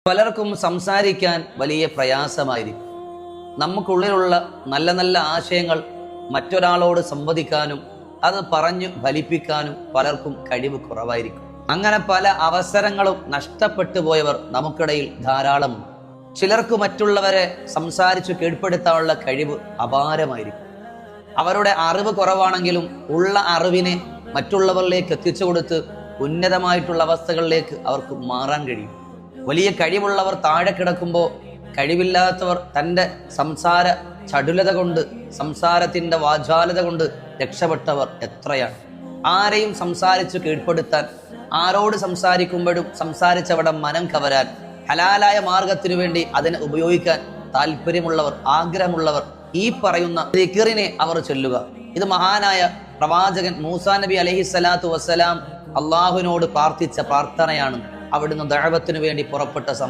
പലർക്കും സംസാരിക്കാൻ വലിയ പ്രയാസമായിരിക്കും. നമുക്കുള്ളിലുള്ള നല്ല നല്ല ആശയങ്ങൾ മറ്റൊരാളോട് സംവദിക്കാനും അത് പറഞ്ഞു ഫലിപ്പിക്കാനും പലർക്കും കഴിവ് കുറവായിരിക്കും. അങ്ങനെ പല അവസരങ്ങളും നഷ്ടപ്പെട്ടു പോയവർ നമുക്കിടയിൽ ധാരാളമുണ്ട്. ചിലർക്ക് മറ്റുള്ളവരെ സംസാരിച്ചു കീഴ്പ്പെടുത്താനുള്ള കഴിവ് അപാരമായിരിക്കും. അവരുടെ അറിവ് കുറവാണെങ്കിലും ഉള്ള അറിവിനെ മറ്റുള്ളവരിലേക്ക് എത്തിച്ചു കൊടുത്ത് ഉന്നതമായിട്ടുള്ള അവസ്ഥകളിലേക്ക് അവർക്ക് മാറാൻ കഴിയും. വലിയ കഴിവുള്ളവർ താഴെ കിടക്കുമ്പോൾ കഴിവില്ലാത്തവർ തൻ്റെ സംസാര ചടുലത കൊണ്ട്, സംസാരത്തിൻ്റെ വാചാലത കൊണ്ട് രക്ഷപ്പെട്ടവർ എത്രയാണ്. ആരെയും സംസാരിച്ചു കീഴ്പ്പെടുത്താൻ, ആരോട് സംസാരിക്കുമ്പോഴും സംസാരിച്ചവിടെ മനം കവരാൻ, ഹലാലായ മാർഗത്തിനു വേണ്ടി അതിനെ ഉപയോഗിക്കാൻ താല്പര്യമുള്ളവർ, ആഗ്രഹമുള്ളവർ ഈ പറയുന്ന ദിക്റിനെ അവർ ചൊല്ലുക. ഇത് മഹാനായ പ്രവാചകൻ മൂസാ നബി അലൈഹിസ്സലാത്തു വസ്സലാം അള്ളാഹുവിനോട് പ്രാർത്ഥിച്ച പ്രാർത്ഥനയാണ്. അവിടുന്ന് ദഅവത്തിനു വേണ്ടി പുറപ്പെട്ട സമയം